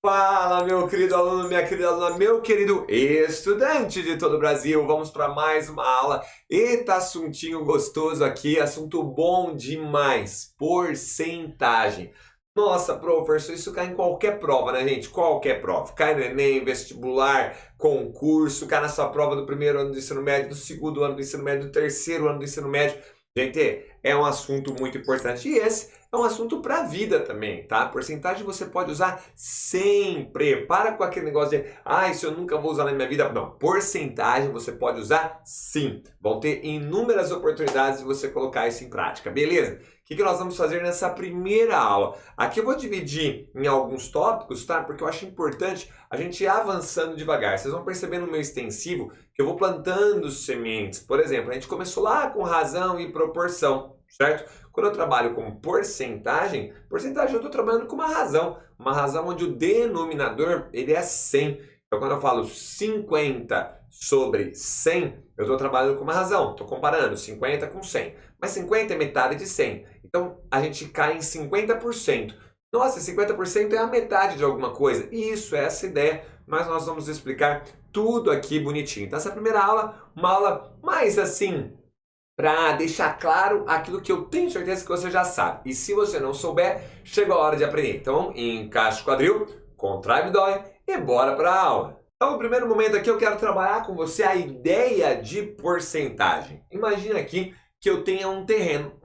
Fala, meu querido aluno, minha querida aluna, meu querido estudante de todo o Brasil. Vamos para mais uma aula. Eita, assuntinho gostoso aqui, assunto bom demais. Porcentagem. Nossa, professor, isso cai em qualquer prova, né, gente? Qualquer prova. Cai no Enem, vestibular, concurso, cai na sua prova do primeiro ano do ensino médio, do segundo ano do ensino médio, do terceiro ano do ensino médio. Gente, é um assunto muito importante. E esse é um assunto para a vida também, tá? Porcentagem você pode usar sempre. Para com aquele negócio de, isso eu nunca vou usar na minha vida. Não, porcentagem você pode usar sim. Vão ter inúmeras oportunidades de você colocar isso em prática, beleza? O que nós vamos fazer nessa primeira aula? Aqui eu vou dividir em alguns tópicos, tá? Porque eu acho importante a gente ir avançando devagar. Vocês vão perceber no meu extensivo que eu vou plantando sementes. Por exemplo, a gente começou lá com razão e proporção, certo? Quando eu trabalho com porcentagem eu estou trabalhando com uma razão onde o denominador ele é 100. Então, quando eu falo 50 sobre 100, eu estou trabalhando com uma razão, estou comparando 50 com 100. Mas 50 é metade de 100. Então, a gente cai em 50%. Nossa, 50% é a metade de alguma coisa. Isso, é essa ideia, mas nós vamos explicar tudo aqui bonitinho. Então, essa primeira aula, uma aula mais assim, para deixar claro aquilo que eu tenho certeza que você já sabe. E se você não souber, chegou a hora de aprender. Então, encaixa o quadril, contrai o abdômen e bora para a aula. Então, no primeiro momento aqui, eu quero trabalhar com você a ideia de porcentagem. Imagina aqui que eu tenha um terreno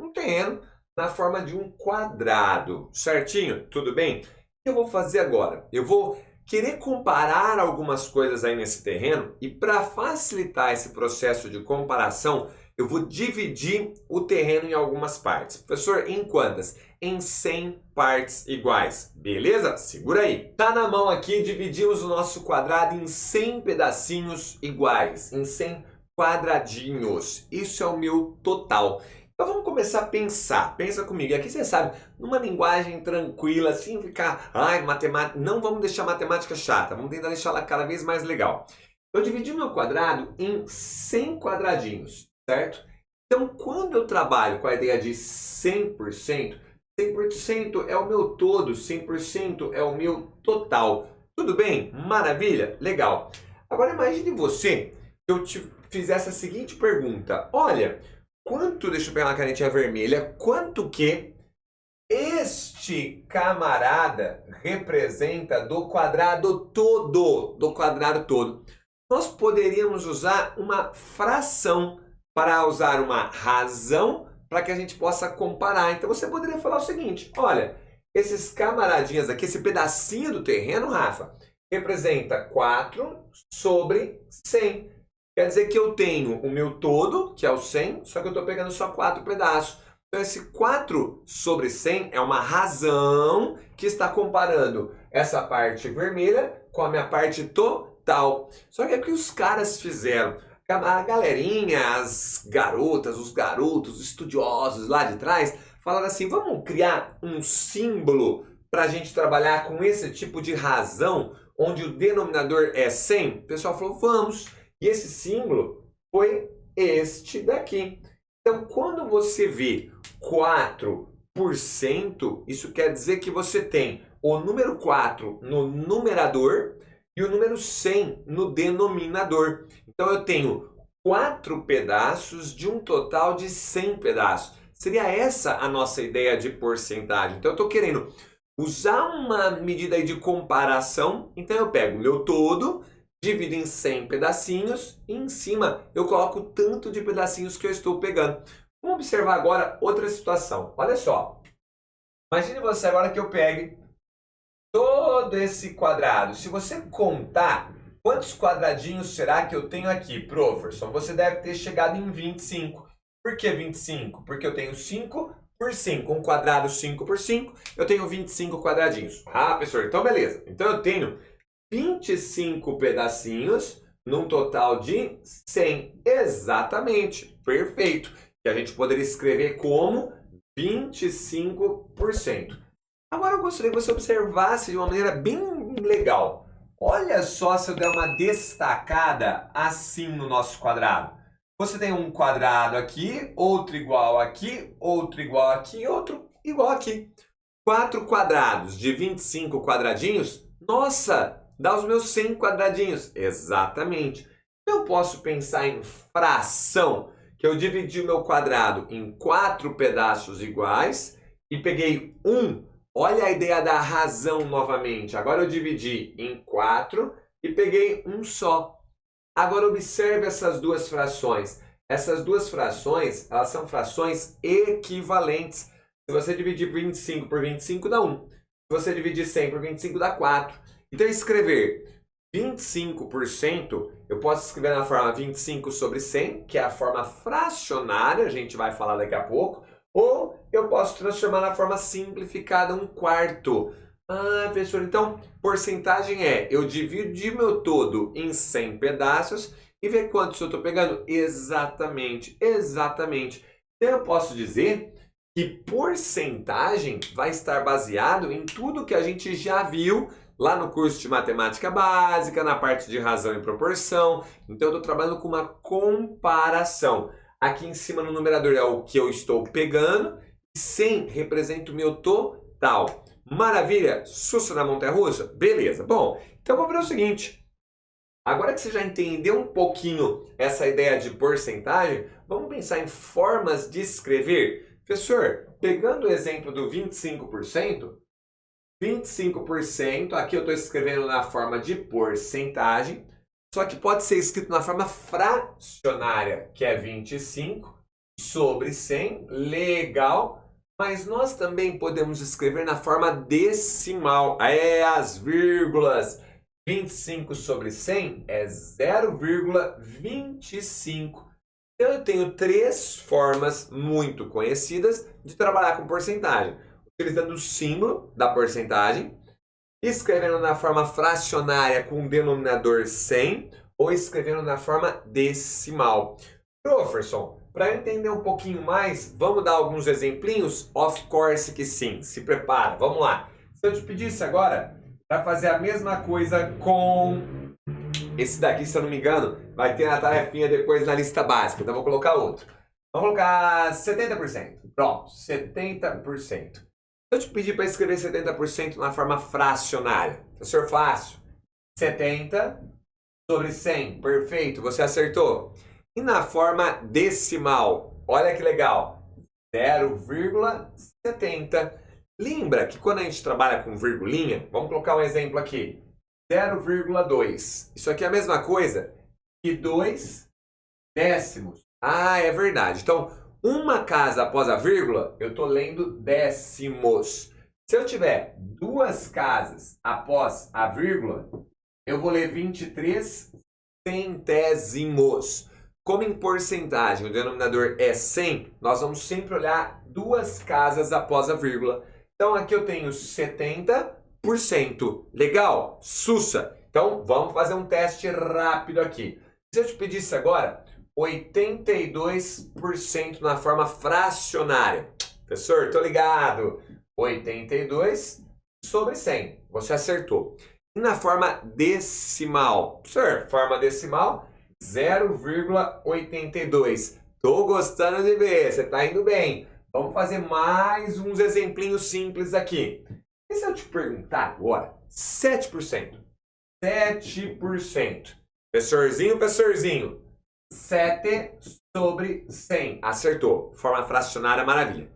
na forma de um quadrado, certinho? Tudo bem? O que eu vou fazer agora? Eu vou querer comparar algumas coisas aí nesse terreno e para facilitar esse processo de comparação, eu vou dividir o terreno em algumas partes. Professor, em quantas? Em 100 partes iguais. Beleza? Segura aí. Tá na mão aqui, dividimos o nosso quadrado em 100 pedacinhos iguais, em 100 quadradinhos. Isso é o meu total. Então vamos começar a pensar. Pensa comigo. E aqui você sabe, numa linguagem tranquila, assim, ficar, matemática. Não vamos deixar matemática chata, vamos tentar deixar ela cada vez mais legal. Eu dividi o meu quadrado em 100 quadradinhos, certo? Então, quando eu trabalho com a ideia de 100%, 100% é o meu todo, 100% é o meu total. Tudo bem? Maravilha? Legal. Agora imagine você que eu te fizesse a seguinte pergunta. Olha, deixa eu pegar uma canetinha vermelha, quanto que este camarada representa do quadrado todo? Nós poderíamos usar uma fração para usar uma razão para que a gente possa comparar. Então você poderia falar o seguinte, olha, esses camaradinhas aqui, esse pedacinho do terreno, Rafa, representa 4 sobre 100. Quer dizer que eu tenho o meu todo, que é o 100, só que eu estou pegando só 4 pedaços. Então esse 4 sobre 100 é uma razão que está comparando essa parte vermelha com a minha parte total. Só que é o que os caras fizeram. A galerinha, as garotas, os garotos, os estudiosos lá de trás, falaram assim, vamos criar um símbolo para a gente trabalhar com esse tipo de razão, onde o denominador é 100? O pessoal falou, vamos. E esse símbolo foi este daqui. Então, quando você vê 4%, isso quer dizer que você tem o número 4 no numerador e o número 100 no denominador. Então, eu tenho 4 pedaços de um total de 100 pedaços. Seria essa a nossa ideia de porcentagem. Então, eu estou querendo usar uma medida aí de comparação. Então, eu pego o meu todo, divido em 100 pedacinhos e em cima eu coloco o tanto de pedacinhos que eu estou pegando. Vamos observar agora outra situação. Olha só. Imagine você agora que eu pegue todo esse quadrado. Se você contar, quantos quadradinhos será que eu tenho aqui, professor? Você deve ter chegado em 25. Por que 25? Porque eu tenho 5 por 5. Um quadrado 5 por 5, eu tenho 25 quadradinhos. Professor, então beleza. Então eu tenho 25 pedacinhos num total de 100. Exatamente. Perfeito. Que a gente poderia escrever como 25%. Agora eu gostaria que você observasse de uma maneira bem legal. Olha só se eu der uma destacada assim no nosso quadrado. Você tem um quadrado aqui, outro igual aqui, outro igual aqui, outro igual aqui. 4 quadrados de 25 quadradinhos Nossa, dá os meus 100 quadradinhos. Exatamente. Eu posso pensar em fração, que eu dividi o meu quadrado em 4 pedaços iguais e peguei um. Olha a ideia da razão novamente. Agora eu dividi em 4 e peguei um só. Agora observe essas duas frações. Essas duas frações, elas são frações equivalentes. Se você dividir 25 por 25 dá 1. Se você dividir 100 por 25 dá 4. Então escrever 25%, eu posso escrever na forma 25 sobre 100, que é a forma fracionária, a gente vai falar daqui a pouco. Ou eu posso transformar na forma simplificada, 1/4. Ah, professor, então porcentagem é, eu divido meu todo em 100 pedaços e ver quantos eu estou pegando? Exatamente, exatamente. Então eu posso dizer que porcentagem vai estar baseado em tudo que a gente já viu lá no curso de matemática básica, na parte de razão e proporção. Então eu estou trabalhando com uma comparação. Aqui em cima no numerador é o que eu estou pegando, 100 representa o meu total. Maravilha? Sussa na montanha-russa? Beleza. Bom, então vamos ver o seguinte. Agora que você já entendeu um pouquinho essa ideia de porcentagem, vamos pensar em formas de escrever. Professor, pegando o exemplo do 25%, 25%, aqui eu estou escrevendo na forma de porcentagem, só que pode ser escrito na forma fracionária, que é 25 sobre 100, legal. Mas nós também podemos escrever na forma decimal, as vírgulas. 25 sobre 100 é 0,25. Então eu tenho 3 formas muito conhecidas de trabalhar com porcentagem. Utilizando o símbolo da porcentagem, escrevendo na forma fracionária com o denominador 100 ou escrevendo na forma decimal. Professor, para eu entender um pouquinho mais, vamos dar alguns exemplinhos? Of course que sim, se prepara, vamos lá. Se eu te pedisse agora para fazer a mesma coisa com esse daqui, se eu não me engano, vai ter na tarefinha depois na lista básica, então vou colocar outro. Vamos colocar 70%. Pronto, 70%. Se eu te pedir para escrever 70% na forma fracionária, professor, fácil. 70 sobre 100, perfeito, você acertou. E na forma decimal, olha que legal, 0,70. Lembra que quando a gente trabalha com virgulinha, vamos colocar um exemplo aqui, 0,2. Isso aqui é a mesma coisa que 2 décimos. Ah, é verdade. Então, uma casa após a vírgula, eu estou lendo décimos. Se eu tiver 2 casas após a vírgula, eu vou ler 23 centésimos. Como em porcentagem o denominador é 100, nós vamos sempre olhar 2 casas após a vírgula. Então aqui eu tenho 70%. Legal? Sussa! Então vamos fazer um teste rápido aqui. Se eu te pedisse agora 82% na forma fracionária. Professor, tô ligado. 82 sobre 100. Você acertou. E na forma decimal? Professor, forma decimal 0,82. Tô gostando de ver, você tá indo bem. Vamos fazer mais uns exemplinhos simples aqui. E se eu te perguntar agora, 7%? 7%. Professorzinho. 7 sobre 100. Acertou. Forma fracionária, maravilha.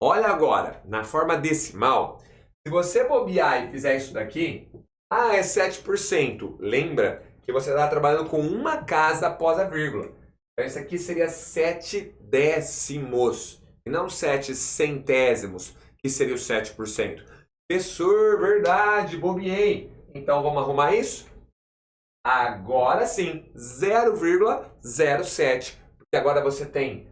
Olha agora, na forma decimal, se você bobear e fizer isso daqui, é 7%. Lembra que você está trabalhando com uma casa após a vírgula. Então, isso aqui seria 7 décimos, e não 7 centésimos, que seria o 7%. Professor, verdade, bobeei. Então, vamos arrumar isso? Agora sim, 0,07. Porque agora você tem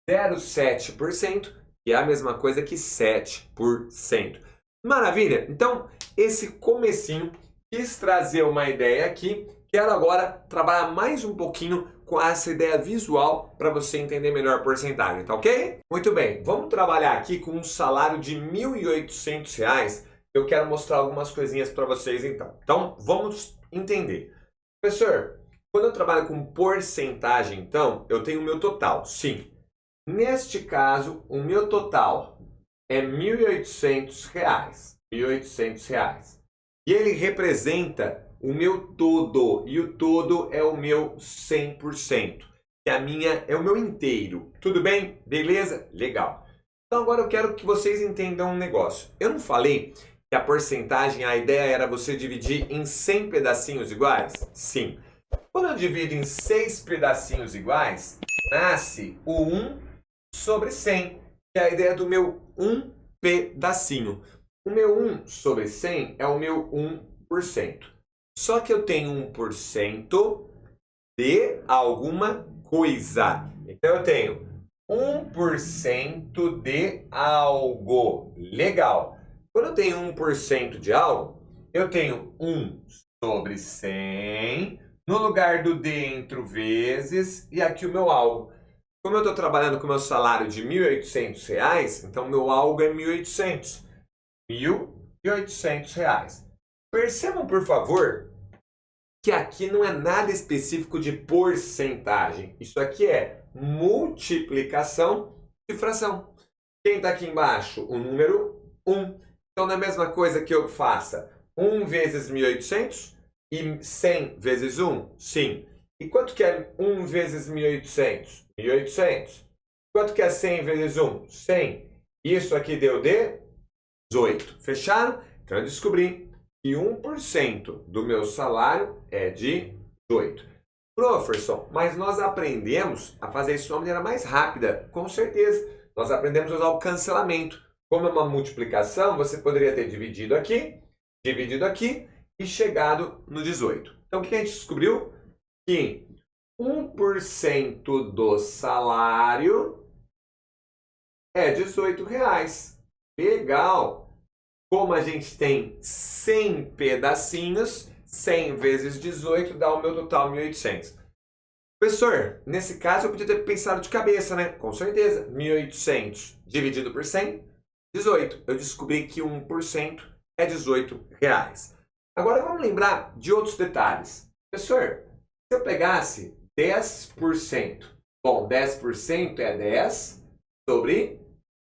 0,7%, que é a mesma coisa que 7%. Maravilha? Então, esse comecinho, quis trazer uma ideia aqui. Quero agora trabalhar mais um pouquinho com essa ideia visual para você entender melhor a porcentagem, tá ok? Muito bem, vamos trabalhar aqui com um salário de R$ 1.800. Eu quero mostrar algumas coisinhas para vocês então. Então, vamos entender. Professor, quando eu trabalho com porcentagem, então, eu tenho o meu total. Sim. Neste caso, o meu total é R$ 1.800. R$ 1.800. E ele representa o meu todo, e o todo é o meu 100%. E a minha é o meu inteiro. Tudo bem? Beleza? Legal. Então agora eu quero que vocês entendam um negócio. Eu não falei que a porcentagem, a ideia era você dividir em 100 pedacinhos iguais? Sim. Quando eu divido em 6 pedacinhos iguais, nasce o 1 sobre 100, que é a ideia do meu 1 pedacinho. O meu 1 sobre 100 é o meu 1%. Só que eu tenho 1% de alguma coisa. Então eu tenho 1% de algo. Legal. Quando eu tenho 1% de algo, eu tenho 1 sobre 100, no lugar do dentro vezes, e aqui o meu algo. Como eu estou trabalhando com o meu salário de R$ 1.800, então meu algo é 1.800. R$ 1.800. Percebam, por favor, que aqui não é nada específico de porcentagem. Isso aqui é multiplicação de fração. Quem está aqui embaixo? O número 1. Então, não é a mesma coisa que eu faça 1 vezes 1.800 e 100 vezes 1? Sim. E quanto que é 1 vezes 1.800? 1.800. Quanto que é 100 vezes 1? 100. Isso aqui deu 18. Fecharam? Então, eu descobri que 1% do meu salário é de 18. Professor, mas nós aprendemos a fazer isso de uma maneira mais rápida. Com certeza. Nós aprendemos a usar o cancelamento. Como é uma multiplicação, você poderia ter dividido aqui e chegado no 18. Então, o que a gente descobriu? Que 1% do salário é R$18. Legal! Como a gente tem 100 pedacinhos, 100 vezes 18 dá o meu total 1.800. Professor, nesse caso eu podia ter pensado de cabeça, né? Com certeza. 1.800 dividido por 100, 18. Eu descobri que 1% é R$18. Agora vamos lembrar de outros detalhes. Professor, se eu pegasse 10%, bom, 10% é 10 sobre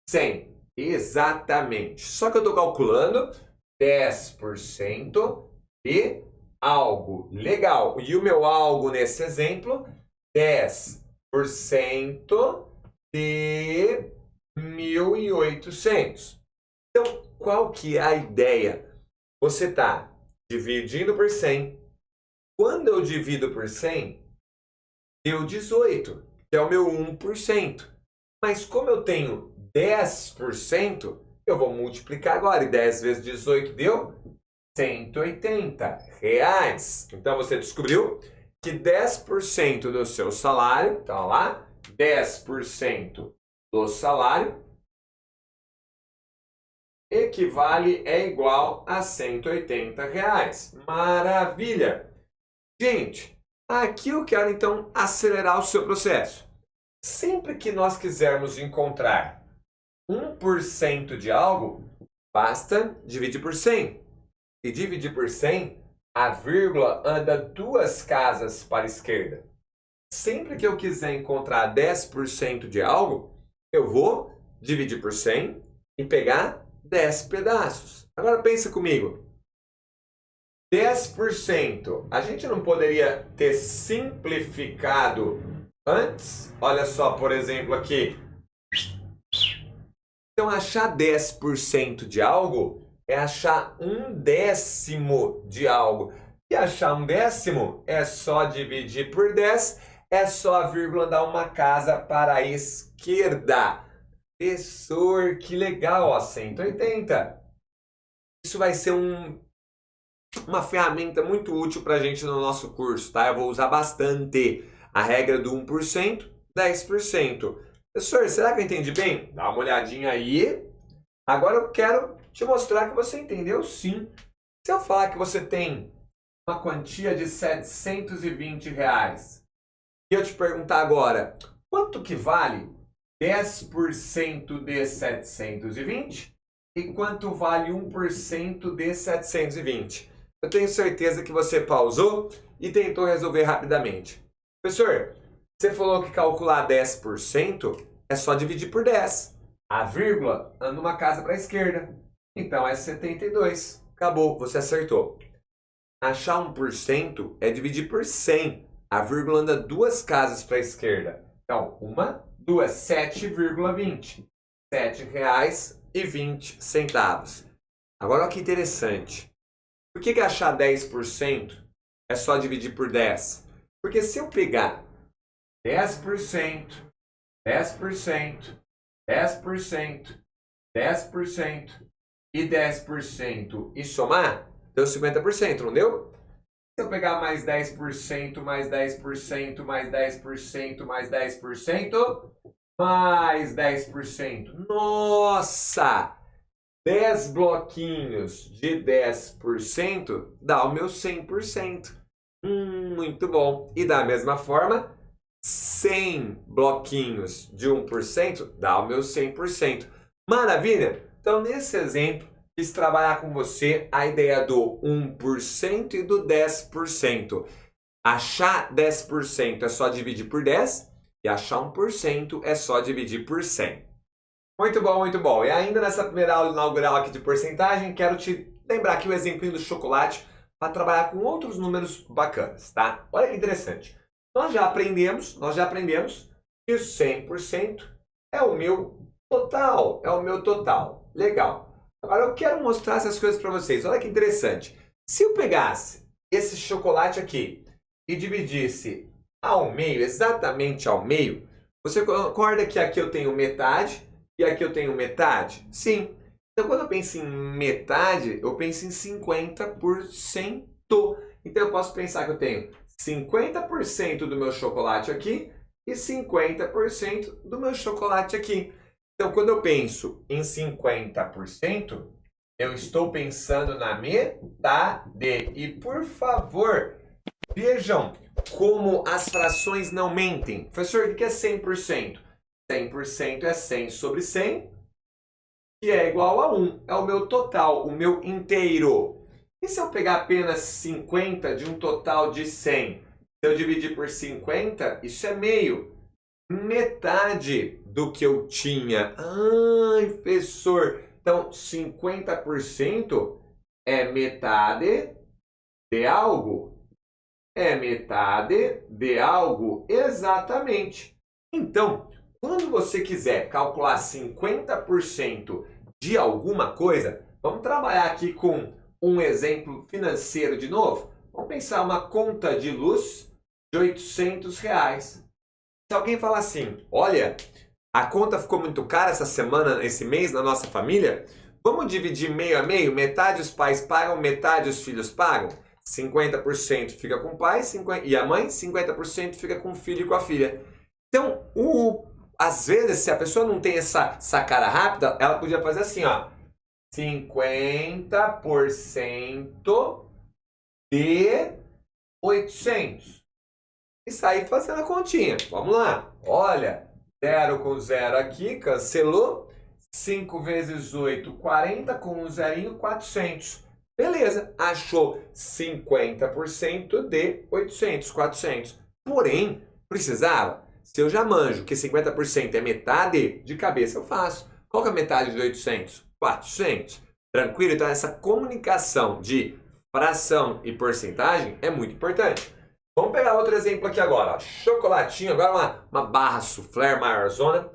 100. Exatamente. Só que eu estou calculando 10% de algo. Legal. E o meu algo nesse exemplo, 10% de 1.800. Então, qual que é a ideia? Você está dividindo por 100. Quando eu divido por 100, deu 18, que é o meu 1%. Mas como eu tenho 10%, eu vou multiplicar agora. E 10 vezes 18 deu R$180. Então, você descobriu que 10% do seu salário, então lá, 10% do salário equivale, é igual a R$180. Maravilha! Gente, aqui eu quero então acelerar o seu processo. Sempre que nós quisermos encontrar 1% de algo, basta dividir por 100. E dividir por 100, a vírgula anda 2 casas para a esquerda. Sempre que eu quiser encontrar 10% de algo, eu vou dividir por 100 e pegar 10 pedaços. Agora pensa comigo. 10%, a gente não poderia ter simplificado antes? Olha só, por exemplo, aqui. Então, achar 10% de algo é achar 1/10 de algo. E achar 1/10 é só dividir por 10, é só a vírgula dar uma casa para a esquerda. Professor, que legal, ó, 180. Isso vai ser uma ferramenta muito útil para a gente no nosso curso, tá? Eu vou usar bastante a regra do 1%, 10%. Professor, será que eu entendi bem? Dá uma olhadinha aí. Agora eu quero te mostrar que você entendeu sim. Se eu falar que você tem uma quantia de R$720 e eu te perguntar agora, quanto que vale 10% de 720 e quanto vale 1% de 720? Eu tenho certeza que você pausou e tentou resolver rapidamente. Professor, você falou que calcular 10% é só dividir por 10. A vírgula anda uma casa para a esquerda. Então é 72. Acabou, você acertou. Achar 1% é dividir por 100. A vírgula anda 2 casas para a esquerda. Então, 1, 2, 7,20. R$ 7,20. Agora, olha que interessante. Por que achar 10% é só dividir por 10? Porque se eu pegar 10%, 10%, 10%, 10% e 10% e somar, deu 50%, não deu? Se eu pegar mais 10%, mais 10%, mais 10%, mais 10%, mais 10%. Nossa! 10 bloquinhos de 10% dá o meu 100%. Muito bom. E da mesma forma, 100 bloquinhos de 1% dá o meu 100%. Maravilha? Então, nesse exemplo, quis trabalhar com você a ideia do 1% e do 10%. Achar 10% é só dividir por 10 e achar 1% é só dividir por 100. Muito bom, muito bom. E ainda nessa primeira aula inaugural aqui de porcentagem, quero te lembrar aqui o exemplinho do chocolate para trabalhar com outros números bacanas, tá? Olha que interessante. Nós já aprendemos que o 100% é o meu total. Legal. Agora eu quero mostrar essas coisas para vocês. Olha que interessante. Se eu pegasse esse chocolate aqui e dividisse ao meio, exatamente ao meio, você concorda que aqui eu tenho metade e aqui eu tenho metade? Sim. Então, quando eu penso em metade, eu penso em 50%. Então, eu posso pensar que eu tenho 50% do meu chocolate aqui e 50% do meu chocolate aqui. Então, quando eu penso em 50%, eu estou pensando na metade. E, por favor, vejam como as frações não mentem. Professor, o que é 100%? 100% é 100 sobre 100, que é igual a 1. É o meu total, o meu inteiro. E se eu pegar apenas 50 de um total de 100? Se eu dividir por 50, isso é meio. Metade do que eu tinha. Ai, professor. Então, 50% é metade de algo. É metade de algo, exatamente. Então, quando você quiser calcular 50% de alguma coisa, vamos trabalhar aqui com um exemplo financeiro de novo. Vamos pensar uma conta de luz de R$800. Se alguém falar assim, olha, a conta ficou muito cara essa semana, esse mês na nossa família, vamos dividir meio a meio? Metade os pais pagam, metade os filhos pagam? 50% fica com o pai e a mãe, 50% fica com o filho e com a filha. Então, às vezes, se a pessoa não tem essa sacada rápida, ela podia fazer assim, ó. 50% de 800. E sair fazendo a continha. Vamos lá. Olha, 0 com 0 aqui, cancelou. 5 vezes 8, 40, com um zerinho, 400. Beleza, achou 50% de 800, 400. Porém, precisava, se eu já manjo que 50% é metade, de cabeça eu faço. Qual que é a metade de 800? 400. Tranquilo? Então essa comunicação de fração e porcentagem é muito importante. Vamos pegar outro exemplo aqui agora. Ó. Chocolatinho, agora uma barra soufflé maiorzona.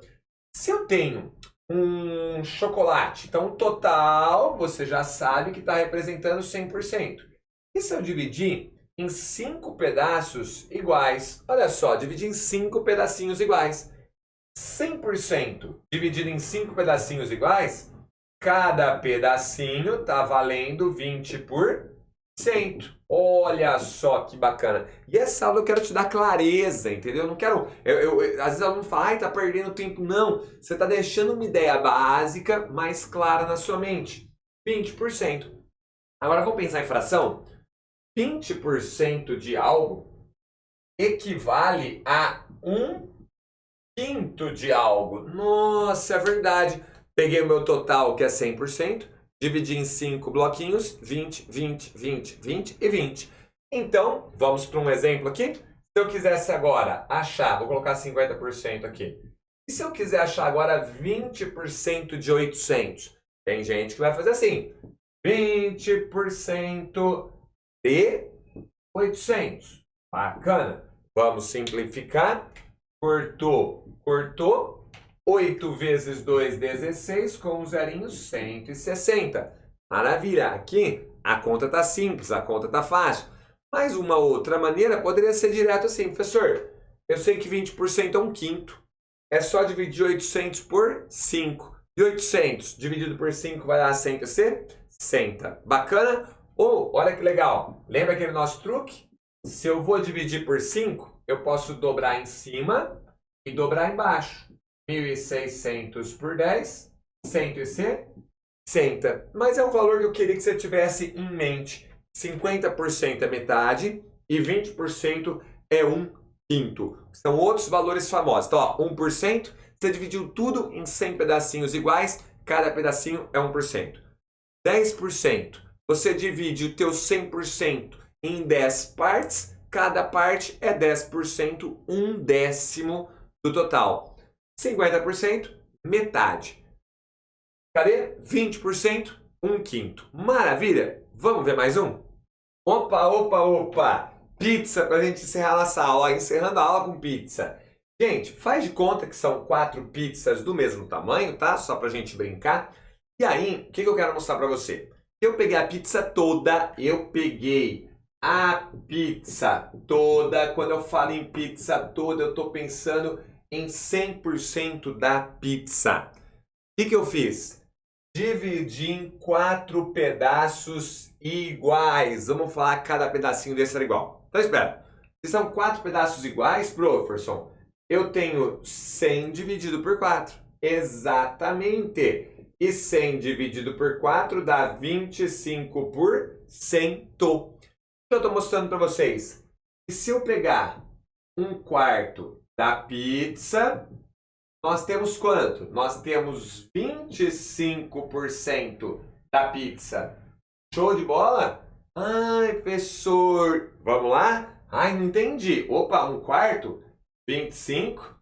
Se eu tenho um chocolate, então o total você já sabe que está representando 100%. E se eu dividir em 5 pedaços iguais? Olha só, dividir em 5 pedacinhos iguais. 100% dividido em 5 pedacinhos iguais, cada pedacinho está valendo 20%. Olha só que bacana. E essa aula eu quero te dar clareza, entendeu? Eu não quero... às vezes o aluno fala, ai, tá perdendo tempo. Não, você está deixando uma ideia básica mais clara na sua mente. 20%. Agora vamos pensar em fração? 20% de algo equivale a 1/5 de algo. Nossa, é verdade. Peguei o meu total, que é 100%, dividi em 5 bloquinhos, 20, 20, 20, 20 e 20. Então, vamos para um exemplo aqui. Se eu quisesse agora achar, vou colocar 50% aqui. E se eu quiser achar agora 20% de 800? Tem gente que vai fazer assim. 20% de 800. Bacana. Vamos simplificar. Cortou, cortou. 8 vezes 2, 16, com um zerinho, 160. Maravilha. Aqui a conta está simples, a conta está fácil. Mas uma outra maneira poderia ser direto assim, professor. Eu sei que 20% é um quinto. É só dividir 800 por 5. E 800 dividido por 5 vai dar 160. Bacana? Ou, olha que legal. Lembra aquele nosso truque? Se eu vou dividir por 5, eu posso dobrar em cima e dobrar embaixo. 1.600 por 10, 160. Mas é um valor que eu queria que você tivesse em mente. 50% é metade e 20% é um quinto. São outros valores famosos. Então, ó, 1%, você dividiu tudo em 100 pedacinhos iguais, cada pedacinho é 1%. 10%, você divide o teu 100% em 10 partes, cada parte é 10%, um décimo do total. 50%, metade. Cadê? 20%, um quinto. Maravilha! Vamos ver mais um? Opa, opa, opa! Pizza para a gente encerrar nossa aula, encerrando a aula com pizza. Gente, faz de conta que são 4 pizzas do mesmo tamanho, tá? Só para a gente brincar. E aí, o que eu quero mostrar para você? Eu peguei a pizza toda, Quando eu falo em pizza toda, eu estou pensando em 100% da pizza. O que eu fiz? Dividi em 4 pedaços iguais. Vamos falar que cada pedacinho desse era igual. Então, espera. Se são 4 pedaços iguais, professor, eu tenho 100 dividido por 4. Exatamente. E 100 dividido por 4 dá 25%. Eu estou mostrando para vocês. E se eu pegar 1/4 da pizza, nós temos quanto? Nós temos 25% da pizza. Show de bola? Ai, professor. Vamos lá? Ai, não entendi. Opa, 1/4? 25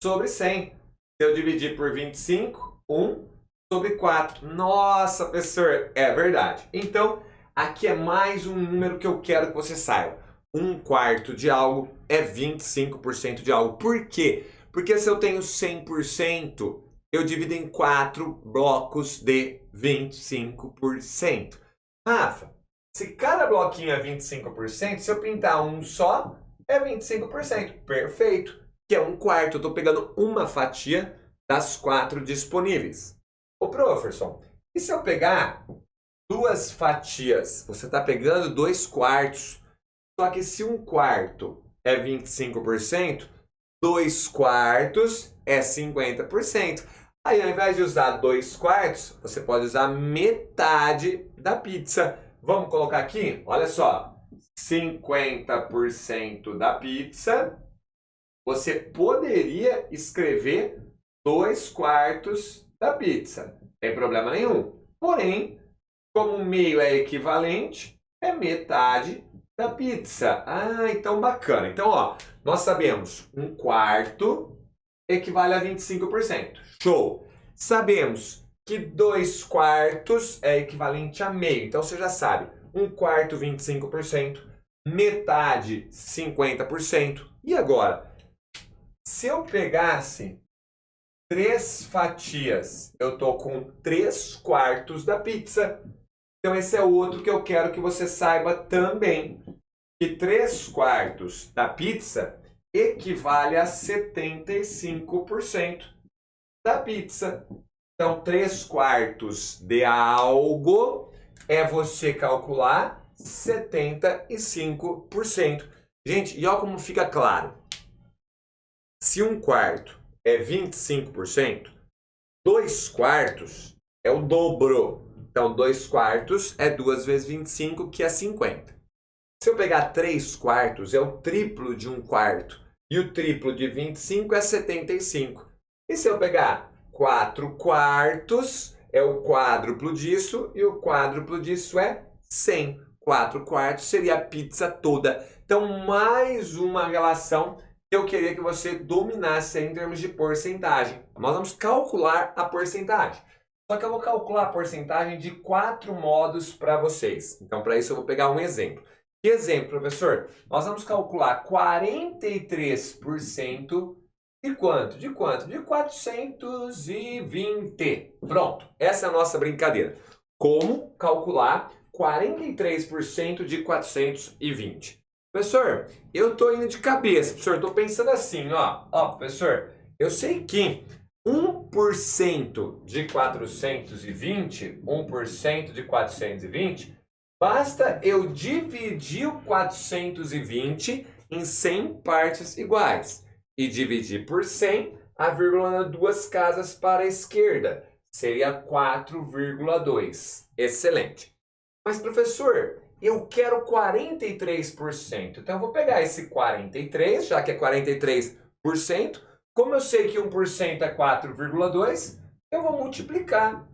sobre 100. Se eu dividir por 25, 1/4. Nossa, professor, é verdade. Então, aqui é mais um número que eu quero que você saiba. 1/4 de algo é 25% de algo. Por quê? Porque se eu tenho 100%, eu divido em 4 blocos de 25%. Rafa, se cada bloquinho é 25%, se eu pintar um só, é 25%. Perfeito. Que é 1/4. Eu estou pegando uma fatia das 4 disponíveis. Ô, professor, e se eu pegar 2 fatias? Você está pegando 2/4. Só que se 1/4 é 25%, 2/4 é 50%. Aí, ao invés de usar 2/4, você pode usar metade da pizza. Vamos colocar aqui? Olha só. 50% da pizza. Você poderia escrever 2/4 da pizza. Não tem problema nenhum. Porém, como o meio é equivalente, é metade da pizza. Ah, então bacana. Então, ó, nós sabemos 1/4 equivale a 25%. Show! Sabemos que 2/4 é equivalente a meio. Então, você já sabe. 1/4, 25%. Metade, 50%. E agora? Se eu pegasse 3 fatias, eu tô com 3/4 da pizza. Então, esse é outro que eu quero que você saiba também. Que 3/4 da pizza equivale a 75% da pizza. Então, 3/4 de algo é você calcular 75%. Gente, e olha como fica claro. Se 1/4 é 25%, 2/4 é o dobro. Então, 2/4 é 2 vezes 25, que é 50. Se eu pegar 3/4, é o triplo de 1/4. E o triplo de 25 é 75. E se eu pegar 4/4, é o quádruplo disso. E o quádruplo disso é 100. 4/4 seria a pizza toda. Então, mais uma relação que eu queria que você dominasse em termos de porcentagem. Nós vamos calcular a porcentagem. Só que eu vou calcular a porcentagem de 4 modos para vocês. Então, para isso, eu vou pegar um exemplo. Que exemplo, professor? Nós vamos calcular 43% de quanto? De quanto? De 420. Pronto, essa é a nossa brincadeira. Como calcular 43% de 420? Professor, eu estou indo de cabeça. Professor, estou pensando assim, ó, professor, eu sei que 1% de 420, 1% de 420, basta eu dividir o 420 em 100 partes iguais e dividir por 100, a vírgula duas casas para a esquerda. Seria 4,2. Excelente. Mas, professor, eu quero 43%. Então, eu vou pegar esse 43, já que é 43%. Como eu sei que 1% é 4,2, eu vou multiplicar.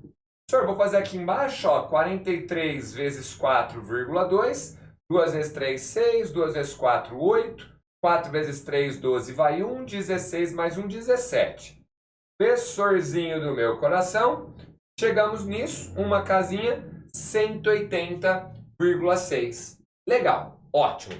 Professor, vou fazer aqui embaixo, ó, 43 vezes 4,2. 2 vezes 3, 6. 2 vezes 4, 8. 4 vezes 3, 12, vai 1. 16 mais 1, 17. Professorzinho do meu coração, chegamos nisso, uma casinha, 180,6. Legal, ótimo.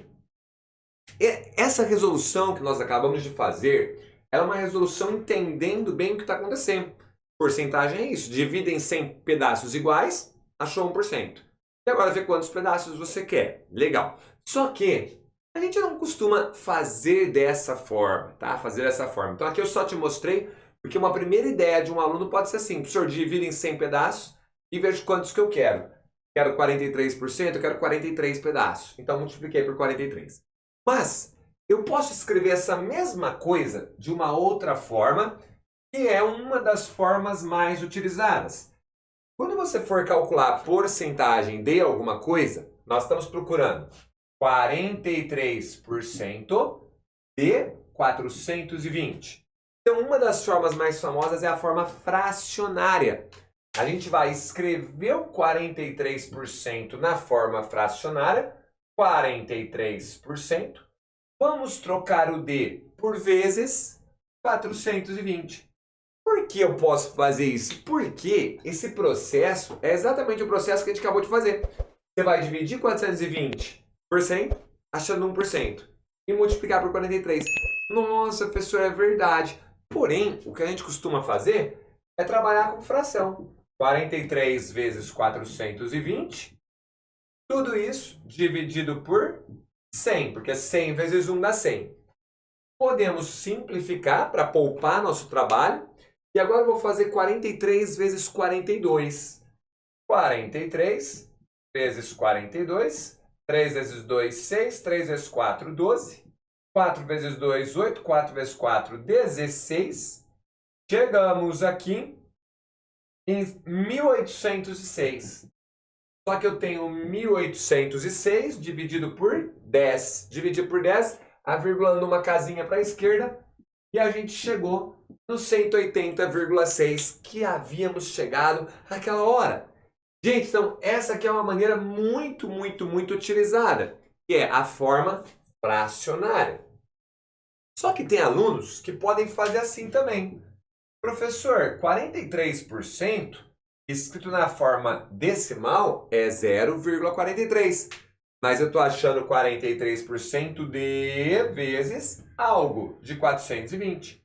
Essa resolução que nós acabamos de fazer é uma resolução entendendo bem o que está acontecendo. Porcentagem é isso, divide em 100 pedaços iguais, achou 1%. E agora vê quantos pedaços você quer. Legal. Só que a gente não costuma fazer dessa forma, tá? Fazer dessa forma. Então aqui eu só te mostrei porque uma primeira ideia de um aluno pode ser assim, professor, divide em 100 pedaços e vejo quantos que eu quero. Quero 43%, eu quero 43 pedaços. Então multipliquei por 43. Mas eu posso escrever essa mesma coisa de uma outra forma, que é uma das formas mais utilizadas. Quando você for calcular a porcentagem de alguma coisa, nós estamos procurando 43% de 420. Então, uma das formas mais famosas é a forma fracionária. A gente vai escrever o 43% na forma fracionária, 43%. Vamos trocar o D por vezes 420. Por que eu posso fazer isso? Porque esse processo é exatamente o processo que a gente acabou de fazer. Você vai dividir 420 por 100, achando 1%, e multiplicar por 43. Nossa, professor, é verdade. Porém, o que a gente costuma fazer é trabalhar com fração. 43 vezes 420, tudo isso dividido por 100, porque 100 vezes 1 dá 100. Podemos simplificar para poupar nosso trabalho. E agora eu vou fazer 43 vezes 42. 43 vezes 42. 3 vezes 2, 6. 3 vezes 4, 12. 4 vezes 2, 8. 4 vezes 4, 16. Chegamos aqui em 1806. Só que eu tenho 1806 dividido por 10. Dividir por 10, a vírgula numa casinha para a esquerda. E a gente chegou no 180,6 que havíamos chegado naquela hora. Gente, então essa aqui é uma maneira muito utilizada, que é a forma fracionária. Só que tem alunos que podem fazer assim também. Professor, 43% escrito na forma decimal é 0,43. Mas eu estou achando 43% de vezes algo de 420.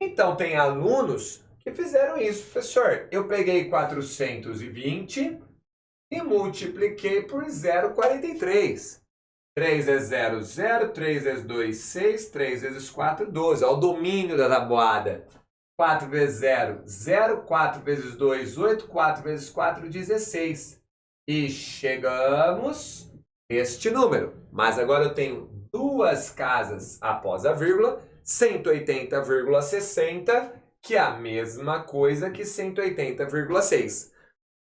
Então, tem alunos que fizeram isso. Professor, eu peguei 420 e multipliquei por 0,43. 3 vezes 0, 0. 3 vezes 2, 6. 3 vezes 4, 12. Olha o domínio da tabuada. 4 vezes 0, 0. 4 vezes 2, 8. 4 vezes 4, 16. E chegamos este número. Mas agora eu tenho duas casas após a vírgula, 180,60, que é a mesma coisa que 180,6.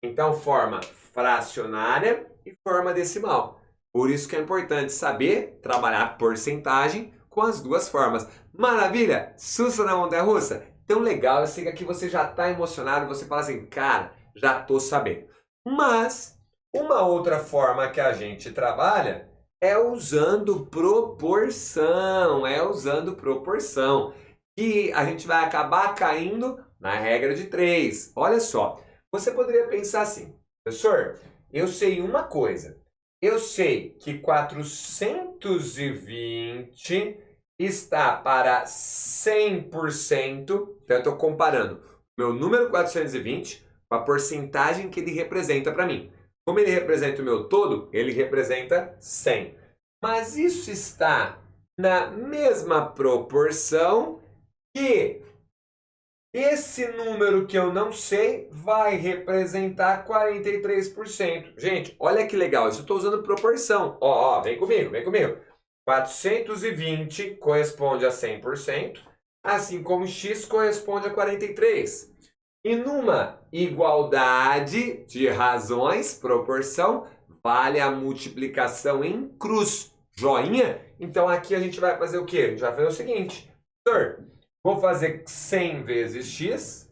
Então, forma fracionária e forma decimal. Por isso que é importante saber trabalhar porcentagem com as duas formas. Maravilha? Sussa na montanha-russa? Então, legal, eu sei que aqui você já está emocionado, você fala assim, cara, já estou sabendo. Mas, uma outra forma que a gente trabalha é usando proporção, E a gente vai acabar caindo na regra de 3. Olha só, Você poderia pensar assim, professor, eu sei uma coisa. Eu sei que 420 está para 100%, então eu estou comparando meu número 420 com a porcentagem que ele representa para mim. Como ele representa o meu todo, ele representa 100. Mas isso está na mesma proporção que esse número que eu não sei vai representar 43%. Gente, olha que legal, isso eu estou usando proporção. Ó, vem comigo, vem comigo. 420 corresponde a 100%, assim como x corresponde a 43%. E numa igualdade de razões, proporção, vale a multiplicação em cruz. Joinha? Então aqui a gente vai fazer o quê? A gente vai fazer o seguinte. Professor, vou fazer 100 vezes x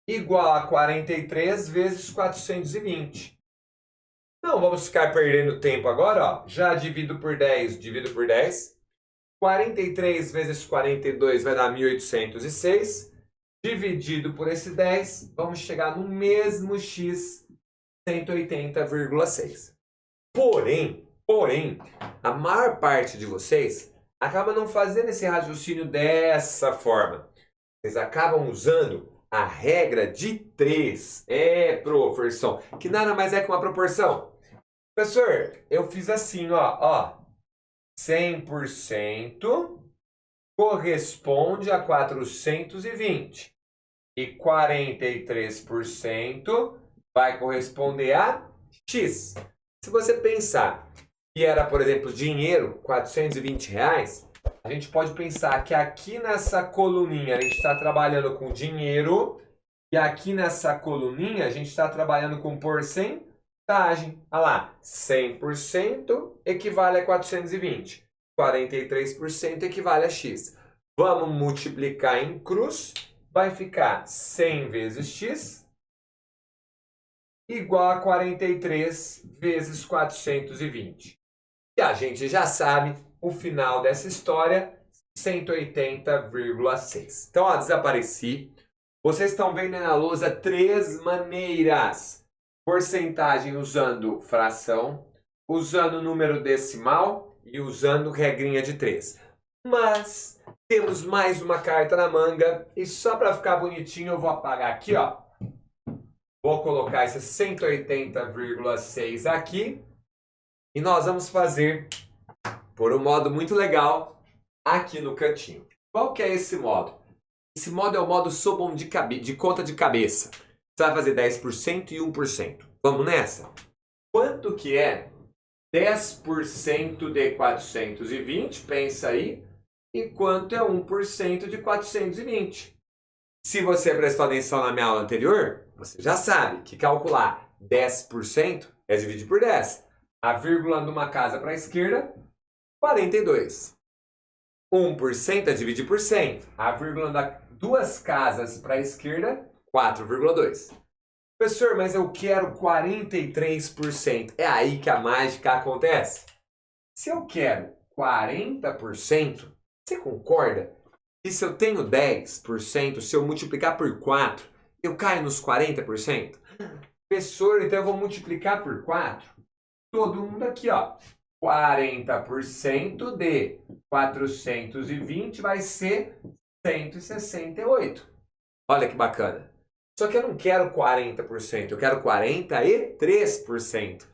igual a 43 vezes 420. Não vamos ficar perdendo tempo agora, ó. Já divido por 10, divido por 10. 43 vezes 42 vai dar 1806. Dividido por esse 10, vamos chegar no mesmo x, 180,6. Porém, a maior parte de vocês acaba não fazendo esse raciocínio dessa forma. Vocês acabam usando a regra de 3. Professor, que nada mais é que uma proporção. Professor, eu fiz assim, ó. 100% corresponde a 420. E 43% vai corresponder a x. Se você pensar que era, por exemplo, dinheiro, R$ 420, a gente pode pensar que aqui nessa coluninha a gente está trabalhando com dinheiro e aqui nessa coluninha a gente está trabalhando com porcentagem. Olha lá, 100% equivale a 420, 43% equivale a x. Vamos multiplicar em cruz, vai ficar 100 vezes x igual a 43 vezes 420. E a gente já sabe o final dessa história, 180,6. Então, ó, desapareci. Vocês estão vendo na lousa 3 maneiras. Porcentagem usando fração, usando número decimal e usando regrinha de 3. Mas temos mais uma carta na manga e só para ficar bonitinho eu vou apagar aqui, ó. Vou colocar esse 180,6 aqui e nós vamos fazer por um modo muito legal aqui no cantinho. Qual que é esse modo? Esse modo é o modo Sobon de conta de cabeça. Você vai fazer 10% e 1%. Vamos nessa? Quanto que é 10% de 420? Pensa aí. E quanto é 1% de 420? Se você prestou atenção na minha aula anterior, você já sabe que calcular 10% é dividir por 10. A vírgula numa casa para a esquerda, 42. 1% é dividir por 100. A vírgula da duas casas para a esquerda, 4,2. Professor, mas eu quero 43%. É aí que a mágica acontece. Se eu quero 40%, você concorda que se eu tenho 10%, se eu multiplicar por 4, eu caio nos 40%? Professor, então eu vou multiplicar por 4. Todo mundo aqui, ó. 40% de 420 vai ser 168. Olha que bacana. Só que eu não quero 40%, eu quero 43%.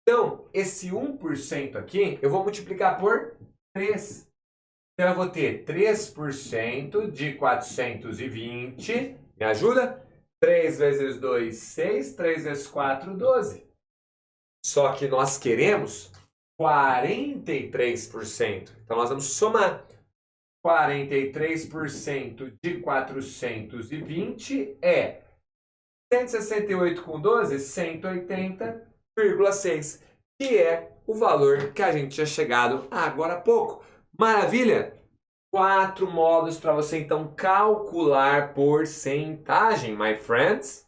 Então, esse 1% aqui, eu vou multiplicar por 3. Então, eu vou ter 3% de 420. Me ajuda? 3 vezes 2, 6. 3 vezes 4, 12. Só que nós queremos 43%. Então, nós vamos somar. 43% de 420 é 168 com 12, 180,6, que é o valor que a gente tinha chegado agora há pouco. Maravilha? 4 modos para você, então, calcular porcentagem, my friends.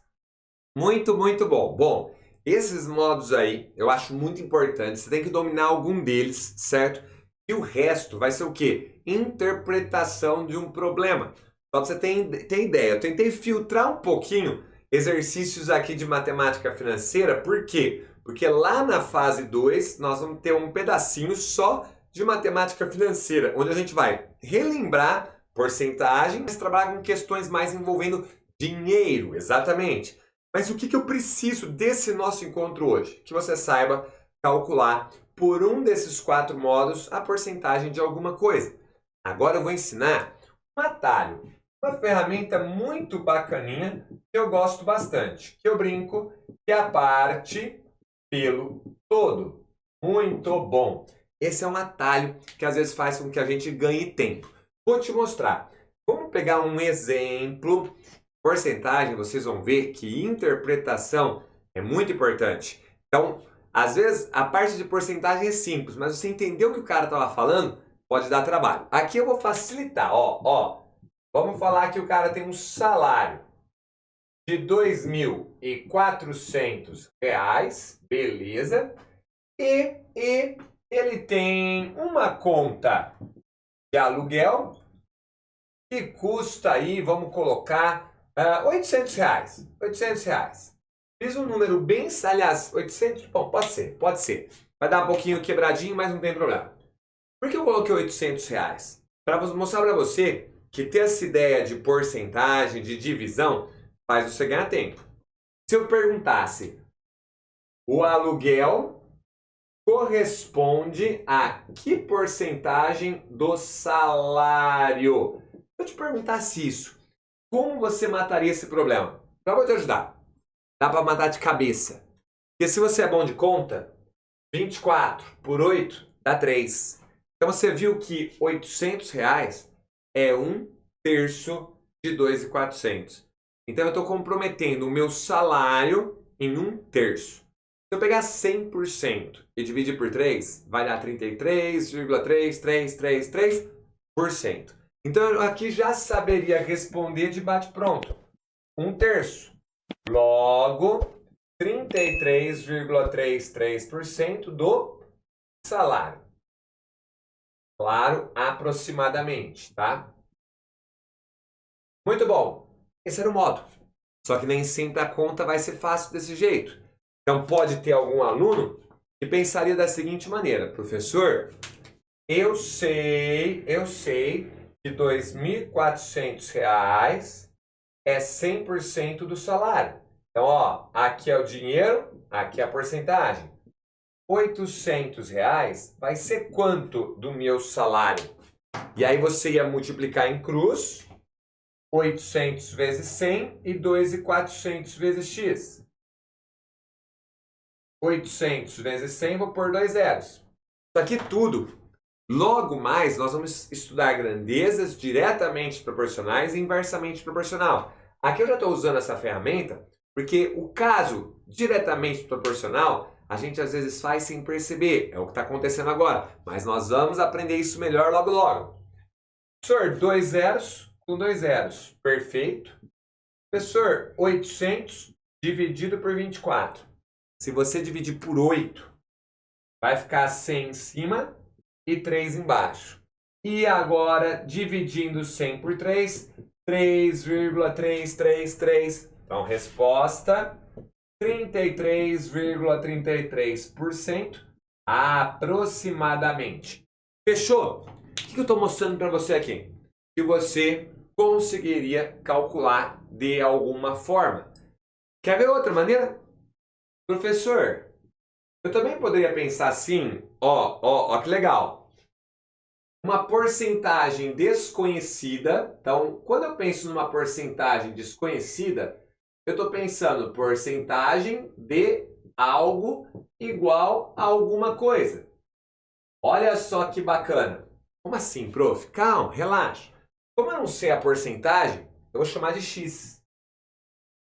Muito, muito bom. Bom, esses modos aí eu acho muito importantes. Você tem que dominar algum deles, certo? E o resto vai ser o quê? Interpretação de um problema. Só para você ter ideia, eu tentei filtrar um pouquinho exercícios aqui de matemática financeira. Por quê? Porque lá na fase 2 nós vamos ter um pedacinho só de matemática financeira, onde a gente vai relembrar porcentagens, trabalhar com questões mais envolvendo dinheiro, exatamente. Mas o que eu preciso desse nosso encontro hoje? Que você saiba calcular por um desses 4 modos a porcentagem de alguma coisa. Agora eu vou ensinar um atalho, uma ferramenta muito bacaninha que eu gosto bastante, que eu brinco, que é a parte pelo todo. Muito bom! Esse é um atalho que às vezes faz com que a gente ganhe tempo. Vou te mostrar. Vamos pegar um exemplo. Porcentagem, vocês vão ver que interpretação é muito importante. Então, às vezes, a parte de porcentagem é simples, mas você entendeu o que o cara estava falando, pode dar trabalho. Aqui eu vou facilitar. Vamos falar que o cara tem um salário de R$ 2.400, beleza? E ele tem uma conta de aluguel que custa aí, vamos colocar, R$ 800. 800 reais. Fiz um número bem, aliás, 800, bom, pode ser. Vai dar um pouquinho quebradinho, mas não tem problema. Por que eu coloquei 800 reais? Para mostrar para você que ter essa ideia de porcentagem, de divisão, faz você ganhar tempo. Se eu perguntasse, o aluguel corresponde a que porcentagem do salário? Se eu te perguntasse isso, como você mataria esse problema? Eu vou te ajudar. Dá para matar de cabeça. Porque se você é bom de conta, 24 por 8 dá 3. Então você viu que 800 reais é 1/3 de 2.400. Então eu estou comprometendo o meu salário em 1/3. Se eu pegar 100% e dividir por 3, vai dar 33,3333%. Então eu aqui já saberia responder de bate-pronto. 1/3. Logo, 33,33% do salário. Claro, aproximadamente, tá? Muito bom. Esse era o modo. Só que nem sempre a conta vai ser fácil desse jeito. Então pode ter algum aluno que pensaria da seguinte maneira: professor, eu sei que R$ 2.400 é 100% do salário. Então, aqui é o dinheiro, aqui é a porcentagem. R$ 800 vai ser quanto do meu salário? E aí você ia multiplicar em cruz, 800 vezes 100 e 2.400 vezes x. 800 vezes 100, vou pôr 2 zeros. Isso aqui tudo. Logo mais, nós vamos estudar grandezas diretamente proporcionais e inversamente proporcional. Aqui eu já estou usando essa ferramenta porque o caso diretamente proporcional a gente às vezes faz sem perceber. É o que está acontecendo agora. Mas nós vamos aprender isso melhor logo logo. Professor, 2 zeros com 2 zeros. Perfeito. Professor, 800 dividido por 24. Se você dividir por 8, vai ficar 100 em cima e 3 embaixo. E agora, dividindo 100 por 3, 3,333. Então, resposta, 33,33% aproximadamente. Fechou? O que eu estou mostrando para você aqui? Que você conseguiria calcular de alguma forma. Quer ver outra maneira? Professor, eu também poderia pensar assim, ó que legal. Uma porcentagem desconhecida. Então, quando eu penso numa porcentagem desconhecida, eu estou pensando porcentagem de algo igual a alguma coisa. Olha só que bacana. Como assim, prof? Calma, relaxa. Como eu não sei a porcentagem, eu vou chamar de x.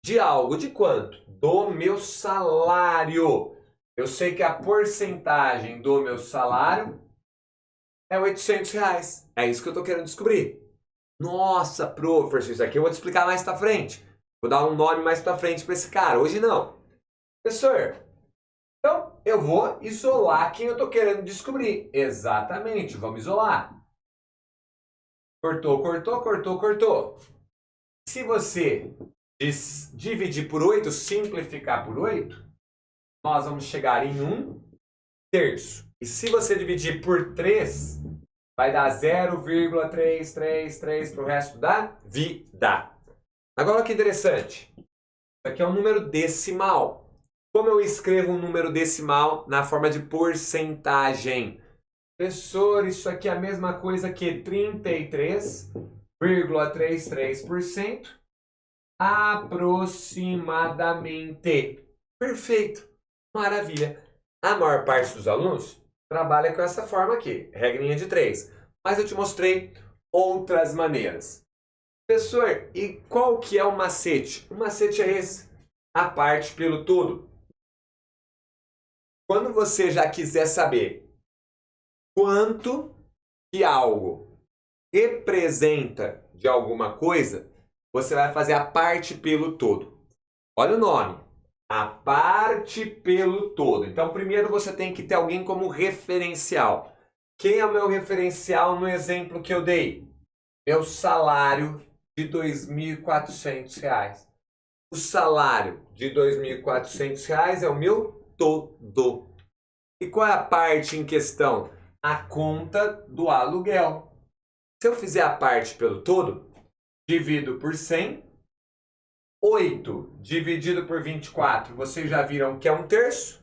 De algo, de quanto? Do meu salário. Eu sei que a porcentagem do meu salário é R$ 800. É isso que eu estou querendo descobrir. Nossa, professor, isso aqui eu vou te explicar mais para frente. Vou dar um nome mais para frente para esse cara. Hoje não. Professor, então eu vou isolar quem eu estou querendo descobrir. Exatamente, vamos isolar. Cortou. Se você de dividir por 8, simplificar por 8, nós vamos chegar em 1/3. E se você dividir por 3, vai dar 0,333 para o resto da vida. Agora, olha que interessante. Isso aqui é um número decimal. Como eu escrevo um número decimal na forma de porcentagem? Professor, isso aqui é a mesma coisa que 33,33% aproximadamente. Perfeito. Maravilha. A maior parte dos alunos trabalha com essa forma aqui, regrinha de 3. Mas eu te mostrei outras maneiras. Professor, e qual que é o macete? O macete é esse, a parte pelo todo. Quando você já quiser saber quanto que algo representa de alguma coisa, você vai fazer a parte pelo todo. Olha o nome, a parte pelo todo. Então, primeiro você tem que ter alguém como referencial. Quem é o meu referencial no exemplo que eu dei? Meu salário de R$ 2.400. O salário de R$ 2.400 é o meu todo. E qual é a parte em questão? A conta do aluguel. Se eu fizer a parte pelo todo, divido por 100. 8 dividido por 24, vocês já viram que é 1/3.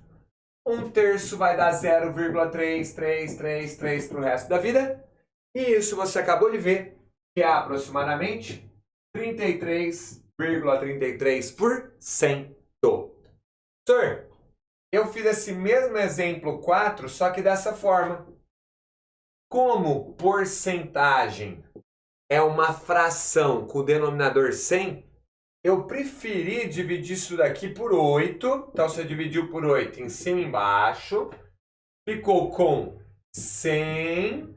1/3 vai dar 0,3333 para o resto da vida. E isso você acabou de ver, que é aproximadamente 33,33%. Professor, eu fiz esse mesmo exemplo 4, só que dessa forma. Como porcentagem é uma fração com o denominador 100, eu preferi dividir isso daqui por 8. Então, você dividiu por 8 em cima e embaixo. Ficou com 100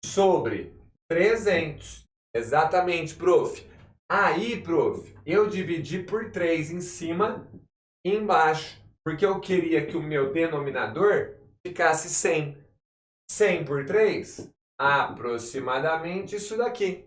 sobre 300. Exatamente, prof. Aí, prof, eu dividi por 3 em cima e embaixo. Porque eu queria que o meu denominador ficasse 100. 100 por 3? Aproximadamente isso daqui.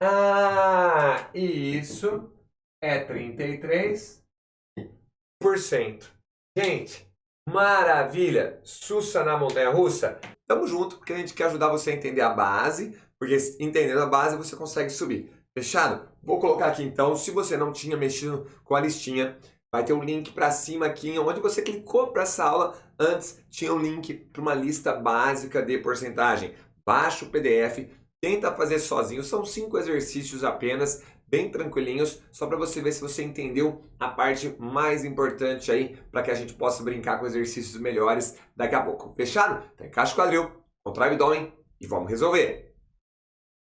Ah, e isso é 33%. Gente, maravilha! Sussa na montanha-russa? Tamo junto, porque a gente quer ajudar você a entender a base, porque entendendo a base você consegue subir. Fechado? Vou colocar aqui então, se você não tinha mexido com a listinha, vai ter um link para cima aqui, onde você clicou para essa aula. Antes tinha um link para uma lista básica de porcentagem. Baixa o PDF, tenta fazer sozinho, são 5 exercícios apenas, bem tranquilinhos, só para você ver se você entendeu a parte mais importante aí, para que a gente possa brincar com exercícios melhores daqui a pouco. Fechado? Então encaixa o quadril, contrai o abdômen e vamos resolver.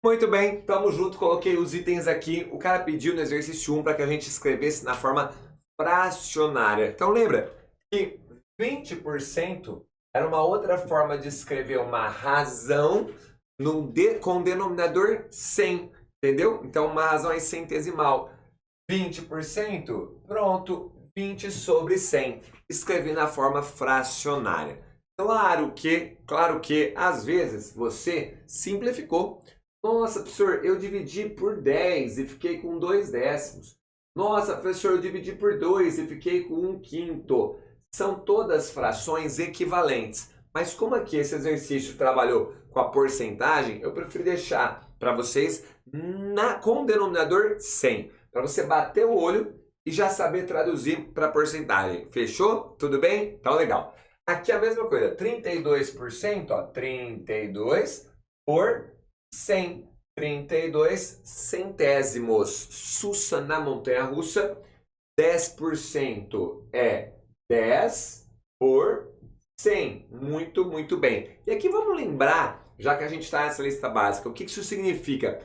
Muito bem, tamo junto, coloquei os itens aqui. O cara pediu no exercício 1 para que a gente escrevesse na forma fracionária. Então lembra que 20% era uma outra forma de escrever uma razão com o denominador 100, entendeu? Então uma razão é centesimal. 20%, pronto, 20 sobre 100. Escrevi na forma fracionária. Claro que às vezes você simplificou. Nossa, professor, eu dividi por 10 e fiquei com 2 décimos. Nossa, professor, eu dividi por 2 e fiquei com 1/5. São todas frações equivalentes. Mas como aqui esse exercício trabalhou com a porcentagem, eu prefiro deixar para vocês com o denominador 100. Para você bater o olho e já saber traduzir para porcentagem. Fechou? Tudo bem? Então, legal. Aqui a mesma coisa. 32%, ó, 32 por 100. 32 centésimos. Sussa na montanha-russa. 10% é 10 por 100. Muito, muito bem. E aqui vamos lembrar, já que a gente está nessa lista básica, o que isso significa?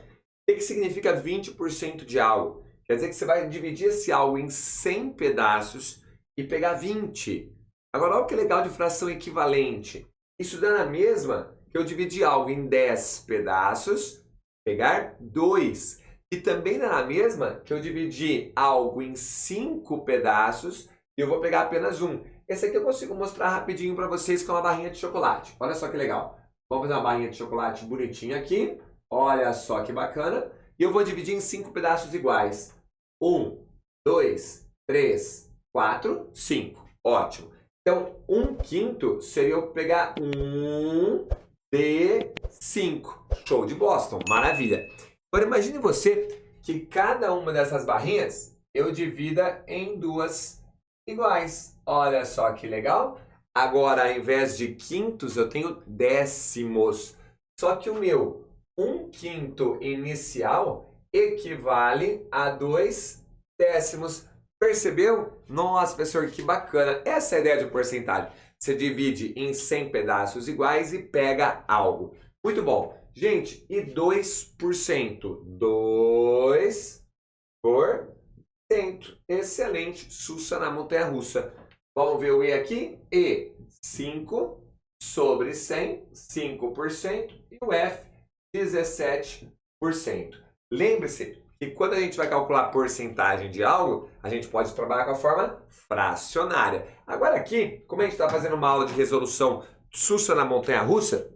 O que significa 20% de algo? Quer dizer que você vai dividir esse algo em 100 pedaços e pegar 20. Agora, olha que legal de fração equivalente. Isso dá na mesma que eu dividir algo em 10 pedaços, pegar 2. E também dá na mesma que eu dividir algo em 5 pedaços e eu vou pegar apenas 1. Esse aqui eu consigo mostrar rapidinho para vocês com uma barrinha de chocolate. Olha só que legal. Vamos fazer uma barrinha de chocolate bonitinha aqui. Olha só que bacana. E eu vou dividir em 5 pedaços iguais. 1, 2, 3, 4, 5. Ótimo. Então, 1/5 seria eu pegar 1 de 5. Show de Boston, maravilha. Agora imagine você que cada uma dessas barrinhas eu divida em duas iguais. Olha só que legal. Agora, ao invés de quintos, eu tenho décimos. Só que o meu 1/5 inicial equivale a 2 décimos. Percebeu? Nossa, professor, que bacana. Essa é a ideia de porcentagem. Você divide em 100 pedaços iguais e pega algo. Muito bom. Gente, e 2%? 2%. Excelente. Sussa na montanha-russa. Vamos ver o E aqui? E, 5 sobre 100, 5%. E o F, 17%. Lembre-se que quando a gente vai calcular a porcentagem de algo, a gente pode trabalhar com a forma fracionária. Agora aqui, como a gente está fazendo uma aula de resolução sussa na montanha-russa,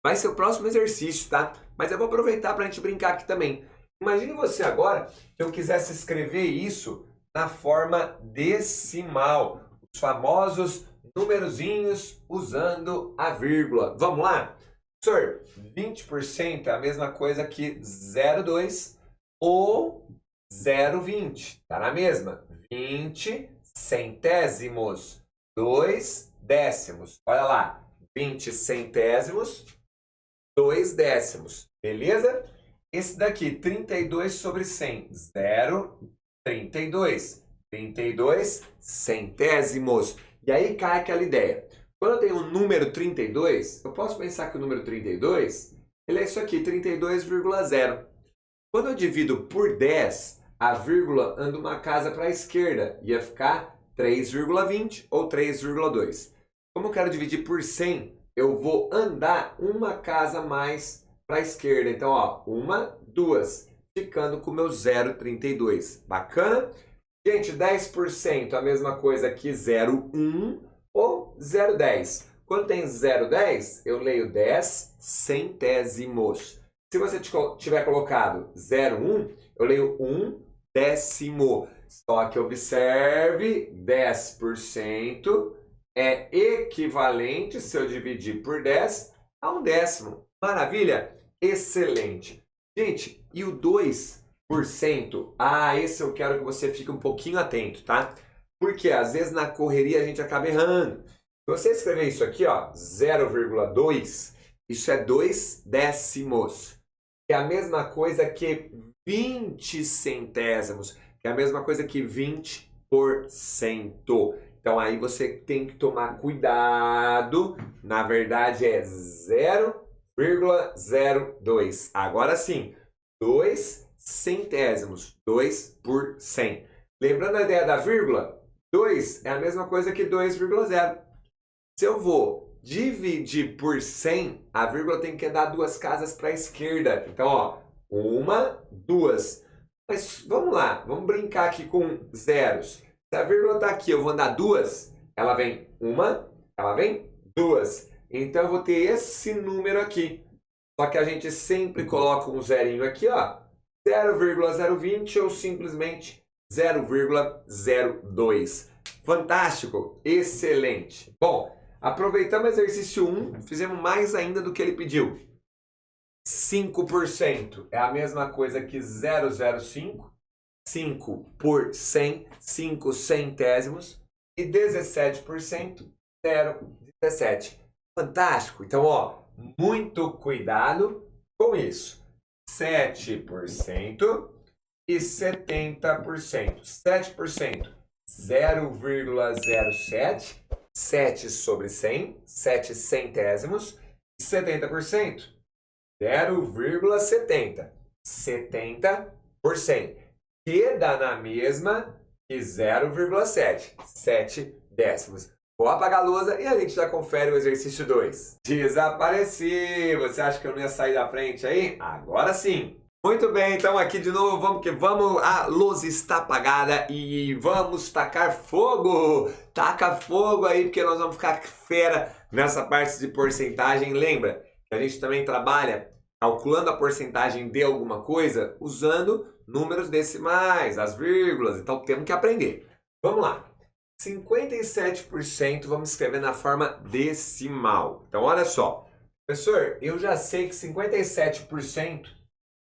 vai ser o próximo exercício, tá? Mas eu vou aproveitar para a gente brincar aqui também. Imagine você agora que eu quisesse escrever isso na forma decimal. Os famosos numerozinhos usando a vírgula. Vamos lá? Professor, 20% é a mesma coisa que 0,2 ou 0,20. Tá na mesma? 20 centésimos, 2 décimos. Olha lá, 20 centésimos, 2 décimos. Beleza? Esse daqui, 32 sobre 100, 0,32. 32 centésimos. E aí cai aquela ideia. Quando eu tenho um número 32, eu posso pensar que o número 32, ele é isso aqui, 32,0. Quando eu divido por 10, a vírgula anda uma casa para a esquerda. Ia ficar 3,20 ou 3,2. Como eu quero dividir por 100, eu vou andar uma casa mais para a esquerda. Então, ó, 1, 2, ficando com o meu 0,32. Bacana? Gente, 10% é a mesma coisa que 0,1 ou 0,10. Quando tem 0,10, eu leio 10 centésimos. Se você tiver colocado 0,1, eu leio 1 décimo. Só que observe, 10% é equivalente, se eu dividir por 10, a 1 décimo. Maravilha? Excelente. Gente, e o 2%? Esse eu quero que você fique um pouquinho atento, tá? Porque às vezes na correria a gente acaba errando. Se você escrever isso aqui, ó, 0,2, isso é 2 décimos. Que é a mesma coisa que 20 centésimos, que é a mesma coisa que 20%. Então aí você tem que tomar cuidado. Na verdade é 0,02. Agora sim, 2 centésimos, 2 por 100. Lembrando a ideia da vírgula, 2 é a mesma coisa que 2,0. Se eu vou dividir por 100, a vírgula tem que dar duas casas para a esquerda. Então, ó, 1, 2. Mas vamos lá, vamos brincar aqui com zeros. Se a vírgula está aqui, eu vou andar duas, ela vem 1, ela vem 2. Então, eu vou ter esse número aqui. Só que a gente sempre coloca um zerinho aqui, ó, 0,020 ou simplesmente 0,02. Fantástico, excelente. Bom, aproveitamos o exercício 1, fizemos mais ainda do que ele pediu. 5% é a mesma coisa que 0,05. 5 por 100, 5 centésimos. E 17%, 0,17. Fantástico. Então, ó, muito cuidado com isso. 7% e 70%. 7%, 0,07. 7 sobre 100, 7 centésimos. E 70%, 0,70. 70%. Que dá na mesma que 0,7. 7 décimos. Vou apagar a lousa e a gente já confere o exercício 2. Desapareci! Você acha que eu não ia sair da frente aí? Agora sim! Muito bem, então aqui de novo, vamos que vamos. A luz está apagada e vamos tacar fogo. Taca fogo aí, porque nós vamos ficar fera nessa parte de porcentagem. Lembra que a gente também trabalha calculando a porcentagem de alguma coisa usando números decimais, as vírgulas, então temos que aprender. Vamos lá. 57% vamos escrever na forma decimal. Então, olha só. Professor, eu já sei que 57%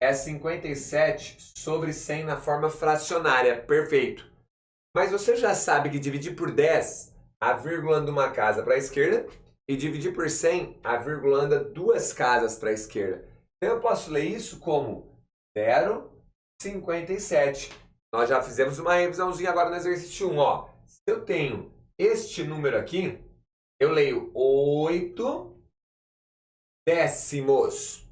é 57 sobre 100 na forma fracionária. Perfeito. Mas você já sabe que dividir por 10, a vírgula anda uma casa para a esquerda, e dividir por 100, a vírgula anda duas casas para a esquerda. Então, eu posso ler isso como 0,57. Nós já fizemos uma revisãozinha agora no exercício 1. Ó. Se eu tenho este número aqui, eu leio 8 décimos.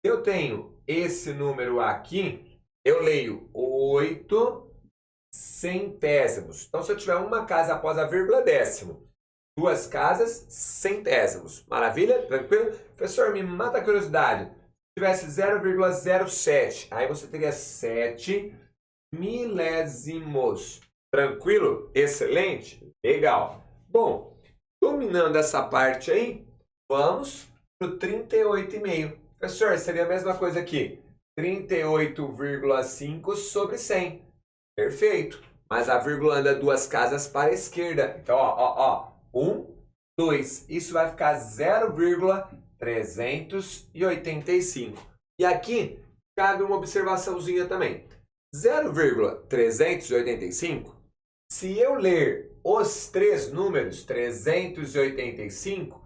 Se eu tenho esse número aqui, eu leio 8 centésimos. Então, se eu tiver uma casa após a vírgula, décimo. Duas casas, centésimos. Maravilha? Tranquilo? Professor, me mata a curiosidade. Se tivesse 0,07, aí você teria 7 milésimos. Tranquilo? Excelente? Legal. Bom, dominando essa parte aí, vamos para o 38,5. Professor, seria a mesma coisa aqui. 38,5 sobre 100. Perfeito. Mas a vírgula anda duas casas para a esquerda. Então, ó. 1, 2. Isso vai ficar 0,385. E aqui cabe uma observaçãozinha também. 0,385, se eu ler os três números, 385,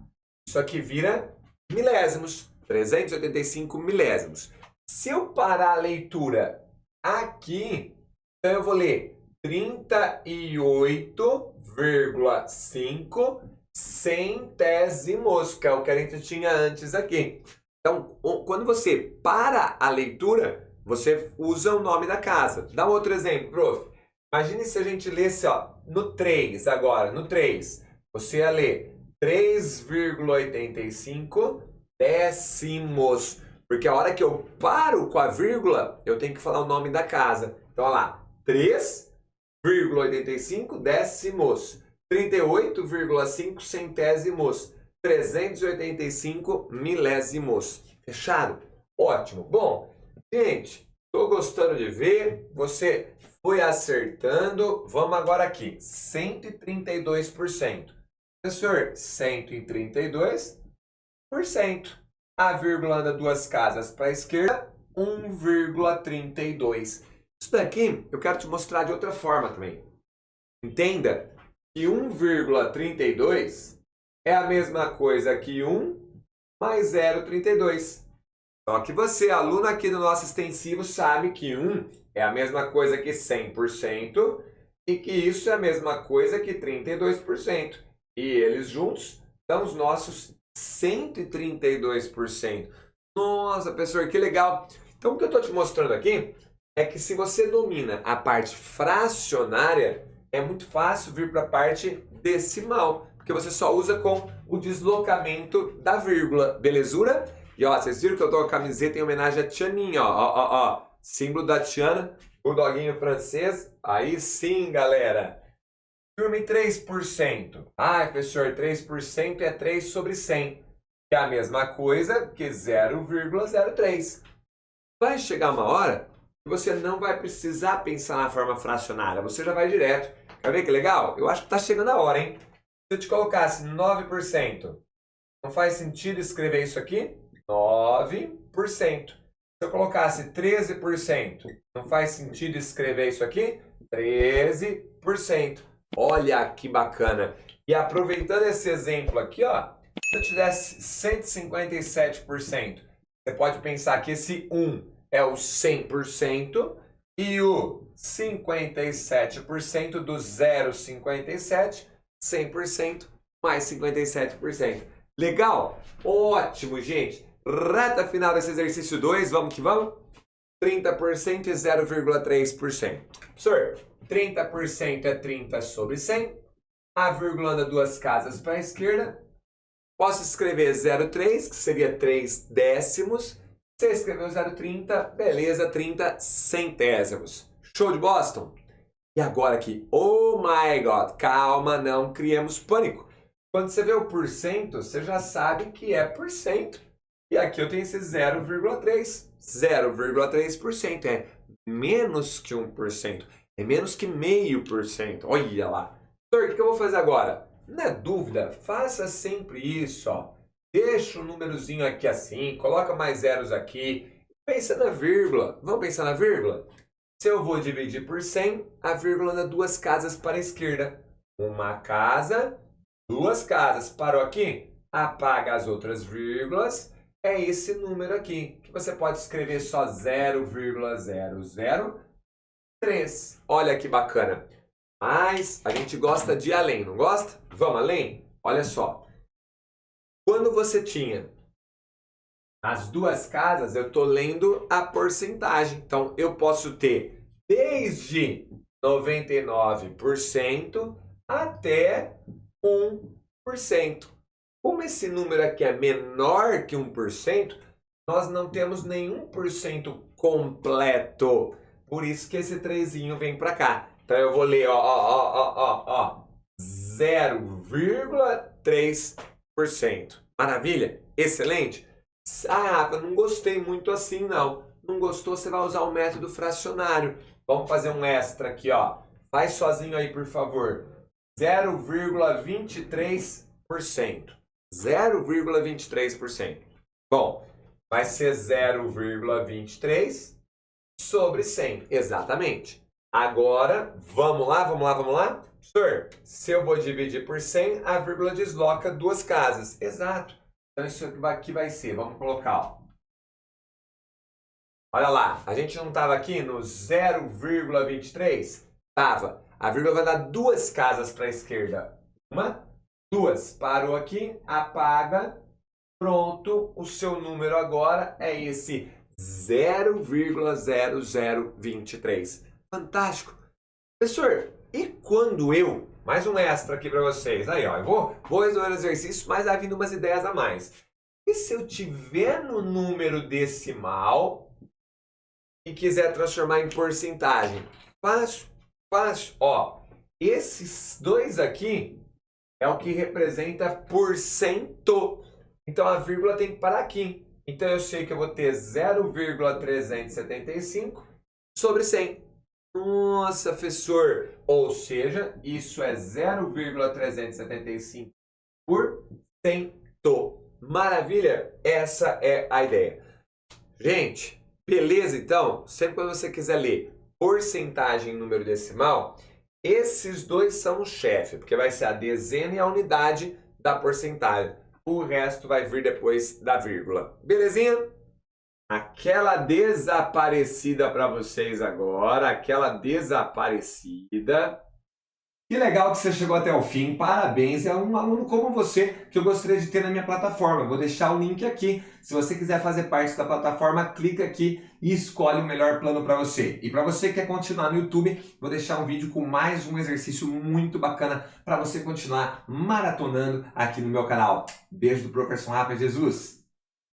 isso aqui vira milésimos. 385 milésimos. Se eu parar a leitura aqui, então eu vou ler 38,5 centésimos, que é o que a gente tinha antes aqui. Então, quando você para a leitura, você usa o nome da casa. Dá um outro exemplo, prof. Imagine se a gente lesse no 3 agora, no 3. Você ia ler 3,85 décimos. Porque a hora que eu paro com a vírgula, eu tenho que falar o nome da casa. Então, olha lá, 3,85 décimos, 38,5 centésimos, 385 milésimos. Fechado? Ótimo. Bom, gente, estou gostando de ver. Você foi acertando. Vamos agora aqui. 132%. Professor, 132%. A vírgula anda duas casas para a esquerda, 1,32. Isso daqui eu quero te mostrar de outra forma também. Entenda que 1,32 é a mesma coisa que 1 mais 0,32. Só que você, aluno aqui do nosso extensivo, sabe que 1 é a mesma coisa que 100% e que isso é a mesma coisa que 32%. E eles juntos são os nossos 132%. Nossa, professor, que legal! Então, o que eu estou te mostrando aqui é que se você domina a parte fracionária, é muito fácil vir para a parte decimal, porque você só usa com o deslocamento da vírgula, belezura? E ó, vocês viram que eu estou com a camiseta em homenagem a Tianinha, ó. Símbolo da Tiana, o doguinho francês. Aí sim, galera. Firme 3%. Ah, professor, 3% é 3 sobre 100, que é a mesma coisa que 0,03. Vai chegar uma hora que você não vai precisar pensar na forma fracionária, você já vai direto. Quer ver que legal? Eu acho que está chegando a hora, hein? Se eu te colocasse 9%, não faz sentido escrever isso aqui? 9%. Se eu colocasse 13%, não faz sentido escrever isso aqui? 13%. Olha que bacana. E aproveitando esse exemplo aqui, ó, se eu tivesse 157%, você pode pensar que esse 1 é o 100% e o 57% do 0,57, 100% mais 57%. Legal? Ótimo, gente. Reta final desse exercício 2, vamos que vamos? 30% e 0,3%. Professor, 30% é 30 sobre 100. A vírgula anda duas casas para a esquerda. Posso escrever 0,3, que seria 3 décimos. Você escreveu 0,30, beleza, 30 centésimos. Show de Boston? E agora aqui, oh my God, calma, não criemos pânico. Quando você vê o porcento, você já sabe que é por cento. E aqui eu tenho esse 0,3. 0,3% é menos que 1%. É menos que 0,5%. Olha lá. Doutor, o que eu vou fazer agora? Na dúvida, faça sempre isso, ó. Deixa o númerozinho aqui assim, coloca mais zeros aqui. Pensa na vírgula. Vamos pensar na vírgula? Se eu vou dividir por 100, a vírgula anda 2 casas para a esquerda. Uma casa, 2 casas. Parou aqui? Apaga as outras vírgulas. É esse número aqui, que você pode escrever só 0,003. Olha que bacana. Mas a gente gosta de ir além, não gosta? Vamos além? Olha só. Quando você tinha as 2 casas, eu estou lendo a porcentagem. Então, eu posso ter desde 99% até 1%. Como esse número aqui é menor que 1%, nós não temos nenhum por cento completo. Por isso que esse 3zinho vem para cá. Então, eu vou ler, 0,3%. Maravilha? Excelente? Ah, eu não gostei muito assim, não. Não gostou, você vai usar o método fracionário. Vamos fazer um extra aqui, ó. Faz sozinho aí, por favor. 0,23%. 0,23%. Bom, vai ser 0,23 sobre 100. Exatamente. Agora, vamos lá? Professor, se eu vou dividir por 100, a vírgula desloca 2 casas. Exato. Então, isso aqui vai ser, vamos colocar, ó. Olha lá, a gente não estava aqui no 0,23? Tava. A vírgula vai dar 2 casas para a esquerda. 1, 2. Parou aqui, apaga. Pronto, o seu número agora é esse 0,0023. Fantástico. Professor, e quando eu... Mais um extra aqui para vocês. Aí, ó, eu vou resolver o exercício, mas vai vindo umas ideias a mais. E se eu tiver no número decimal e quiser transformar em porcentagem? Fácil, fácil. Ó, esses 2 aqui é o que representa por cento. Então, a vírgula tem que parar aqui. Então, eu sei que eu vou ter 0,375 sobre 100. Nossa, professor! Ou seja, isso é 0,375 por cento. Maravilha? Essa é a ideia. Gente, beleza então? Sempre que você quiser ler porcentagem em número decimal, esses 2 são o chefe, porque vai ser a dezena e a unidade da porcentagem. O resto vai vir depois da vírgula. Belezinha? Aquela desaparecida para vocês agora, aquela desaparecida. Que legal que você chegou até o fim, parabéns, é um aluno como você que eu gostaria de ter na minha plataforma. Vou deixar o link aqui, se você quiser fazer parte da plataforma, clica aqui e escolhe o melhor plano para você. E para você que quer continuar no YouTube, vou deixar um vídeo com mais um exercício muito bacana para você continuar maratonando aqui no meu canal. Beijo do Professor Rafa Jesus!